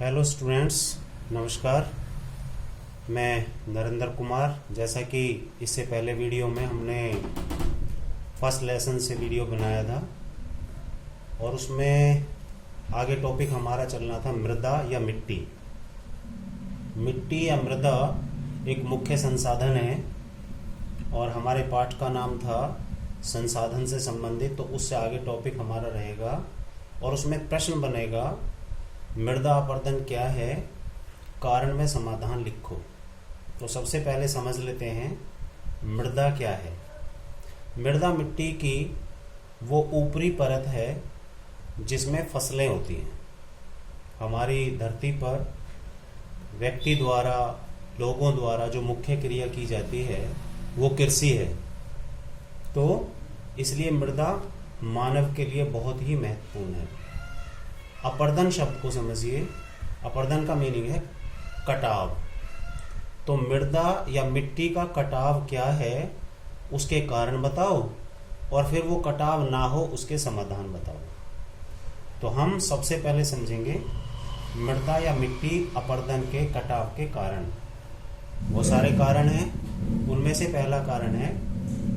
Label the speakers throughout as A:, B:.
A: Hello students, नमस्कार। मैं नरेंद्र कुमार। जैसा कि इससे पहले वीडियो में हमने फर्स्ट लेसन से वीडियो बनाया था और उसमें आगे टॉपिक हमारा चलना था मृदा या मिट्टी। मिट्टी या मृदा एक मुख्य संसाधन है और हमारे पाठ का नाम था संसाधन से संबंधित। तो उससे आगे टॉपिक हमारा रहेगा और उसमें प्रश्न बनेगा मृदा अपरदन क्या है, कारण में समाधान लिखो। तो सबसे पहले समझ लेते हैं मृदा क्या है। मृदा मिट्टी की वो ऊपरी परत है जिसमें फसलें होती हैं। हमारी धरती पर व्यक्ति द्वारा, लोगों द्वारा जो मुख्य क्रिया की जाती है वो कृषि है। तो इसलिए मृदा मानव के लिए बहुत ही महत्वपूर्ण है। अपरदन शब्द को समझिए। अपरदन का मीनिंग है कटाव। तो मृदा या मिट्टी का कटाव क्या है, उसके कारण बताओ और फिर वो कटाव ना हो उसके समाधान बताओ। तो हम सबसे पहले समझेंगे मृदा या मिट्टी अपरदन के कटाव के कारण। वो सारे कारण हैं, उनमें से पहला कारण है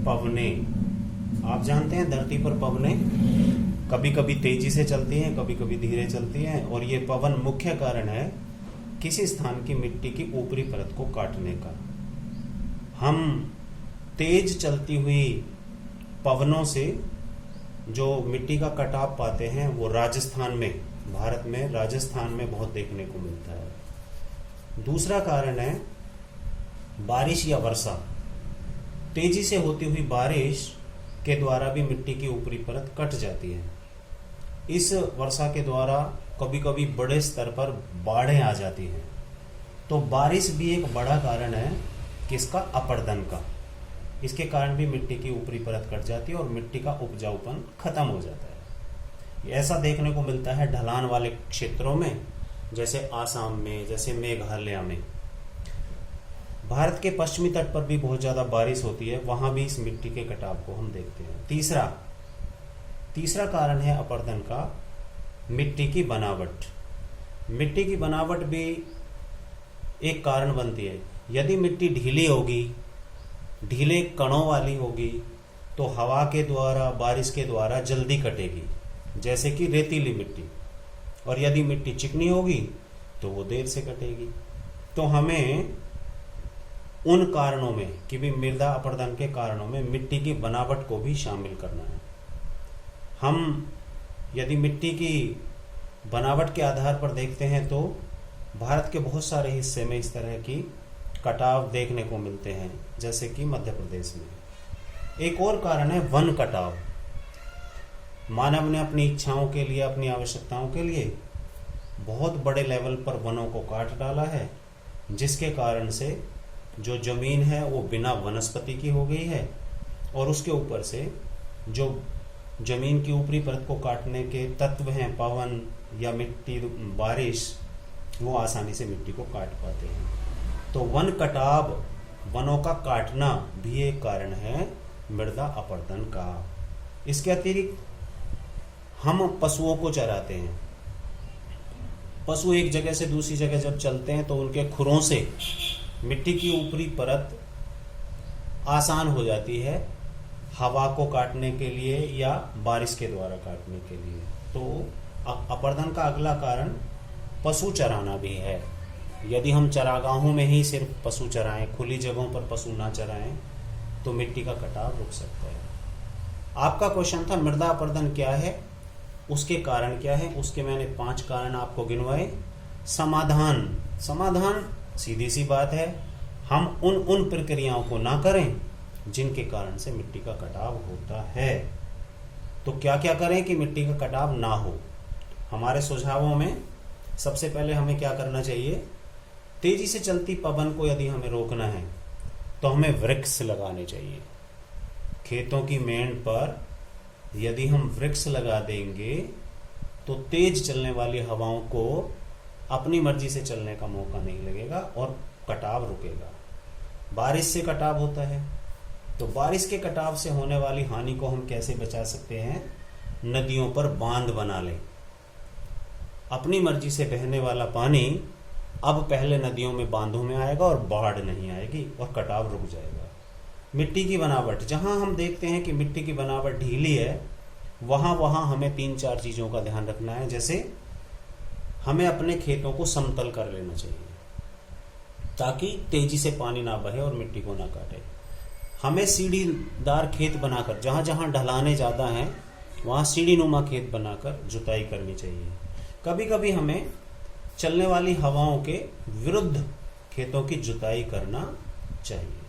A: पवने। आप जानते हैं धरती पर पवने कभी कभी तेजी से चलती हैं, कभी कभी धीरे चलती हैं और ये पवन मुख्य कारण है किसी स्थान की मिट्टी की ऊपरी परत को काटने का। हम तेज चलती हुई पवनों से जो मिट्टी का कटाव पाते हैं वो राजस्थान में, भारत में राजस्थान में बहुत देखने को मिलता है। दूसरा कारण है बारिश या वर्षा। तेजी से होती हुई बारिश के द्वारा भी मिट्टी की ऊपरी परत कट जाती है। इस वर्षा के द्वारा कभी कभी बड़े स्तर पर बाढ़ें आ जाती हैं। तो बारिश भी एक बड़ा कारण है किसका, अपरदन का। इसके कारण भी मिट्टी की ऊपरी परत कट जाती है और मिट्टी का उपजाऊपन खत्म हो जाता है। ऐसा देखने को मिलता है ढलान वाले क्षेत्रों में, जैसे आसाम में, जैसे मेघालय में। भारत के पश्चिमी तट पर भी बहुत ज्यादा बारिश होती है, वहां भी इस मिट्टी के कटाव को हम देखते हैं। तीसरा कारण है अपरदन का मिट्टी की बनावट। मिट्टी की बनावट भी एक कारण बनती है। यदि मिट्टी ढीली होगी, ढीले कणों वाली होगी, तो हवा के द्वारा, बारिश के द्वारा जल्दी कटेगी, जैसे कि रेतीली मिट्टी। और यदि मिट्टी चिकनी होगी तो वो देर से कटेगी। तो हमें उन कारणों में कि भी मृदा अपरदन के कारणों में मिट्टी की बनावट को भी शामिल करना है। हम यदि मिट्टी की बनावट के आधार पर देखते हैं तो भारत के बहुत सारे हिस्से में इस तरह की कटाव देखने को मिलते हैं, जैसे कि मध्य प्रदेश में। एक और कारण है वन कटाव। मानव ने अपनी इच्छाओं के लिए, अपनी आवश्यकताओं के लिए बहुत बड़े लेवल पर वनों को काट डाला है, जिसके कारण से जो जमीन है वो बिना वनस्पति की हो गई है और उसके ऊपर से जो जमीन की ऊपरी परत को काटने के तत्व हैं, पवन या मिट्टी, बारिश, वो आसानी से मिट्टी को काट पाते हैं। तो वन कटाव, वनों का काटना भी एक कारण है मृदा अपरदन का। इसके अतिरिक्त हम पशुओं को चराते हैं। पशु एक जगह से दूसरी जगह जब चलते हैं तो उनके खुरों से मिट्टी की ऊपरी परत आसान हो जाती है हवा को काटने के लिए या बारिश के द्वारा काटने के लिए। तो अपरदन का अगला कारण पशु चराना भी है। यदि हम चरागाहों में ही सिर्फ पशु चराएं, खुली जगहों पर पशु ना चराएं, तो मिट्टी का कटाव रुक सकता है। आपका क्वेश्चन था मृदा अपरदन क्या है, उसके कारण क्या है। उसके मैंने 5 कारण आपको गिनवाए। समाधान सीधी सी बात है, हम उन प्रक्रियाओं को ना करें जिनके कारण से मिट्टी का कटाव होता है। तो क्या क्या करें कि मिट्टी का कटाव ना हो। हमारे सुझावों में सबसे पहले हमें क्या करना चाहिए, तेजी से चलती पवन को यदि हमें रोकना है तो हमें वृक्ष लगाने चाहिए। खेतों की मेड़ पर यदि हम वृक्ष लगा देंगे तो तेज चलने वाली हवाओं को अपनी मर्जी से चलने का मौका नहीं लगेगा और कटाव रुकेगा। बारिश से कटाव होता है, तो बारिश के कटाव से होने वाली हानि को हम कैसे बचा सकते हैं, नदियों पर बांध बना लें। अपनी मर्जी से बहने वाला पानी अब पहले नदियों में, बांधों में आएगा और बाढ़ नहीं आएगी और कटाव रुक जाएगा। मिट्टी की बनावट, जहां हम देखते हैं कि मिट्टी की बनावट ढीली है, वहां वहां हमें 3-4 चीजों का ध्यान रखना है। जैसे हमें अपने खेतों को समतल कर लेना चाहिए ताकि तेजी से पानी ना बहे और मिट्टी को ना काटे। हमें सीढ़ीदार खेत बनाकर, जहां जहां ढलाने ज्यादा हैं वहां सीढ़ी नुमा खेत बनाकर जुताई करनी चाहिए। कभी कभी हमें चलने वाली हवाओं के विरुद्ध खेतों की जुताई करना चाहिए।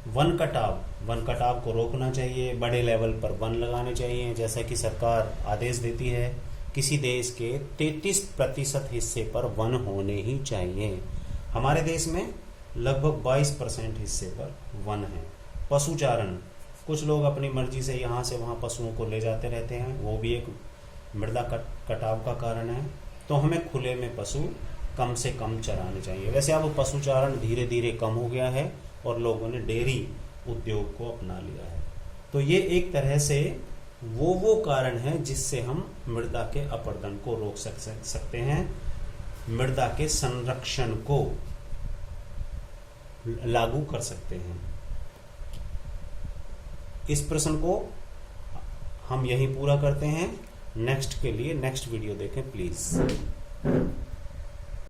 A: वन कटाव को रोकना चाहिए। बड़े लेवल पर वन लगाने चाहिए, जैसा कि सरकार आदेश देती है। किसी देश के 33% हिस्से पर वन होने ही चाहिए। हमारे देश में लगभग 22% हिस्से पर वन है। पशुचारण, कुछ लोग अपनी मर्जी से यहाँ से वहाँ पशुओं को ले जाते रहते हैं, वो भी एक मृदा कटाव का कारण है। तो हमें खुले में पशु कम से कम चराने चाहिए। वैसे अब पशुचारण धीरे धीरे कम हो गया है और लोगों ने डेयरी उद्योग को अपना लिया है। तो ये एक तरह से वो कारण है जिससे हम मृदा के अपरदन को रोक सकते हैं, मृदा के संरक्षण को लागू कर सकते हैं। इस प्रश्न को हम यहीं पूरा करते हैं। नेक्स्ट के लिए नेक्स्ट वीडियो देखें प्लीज।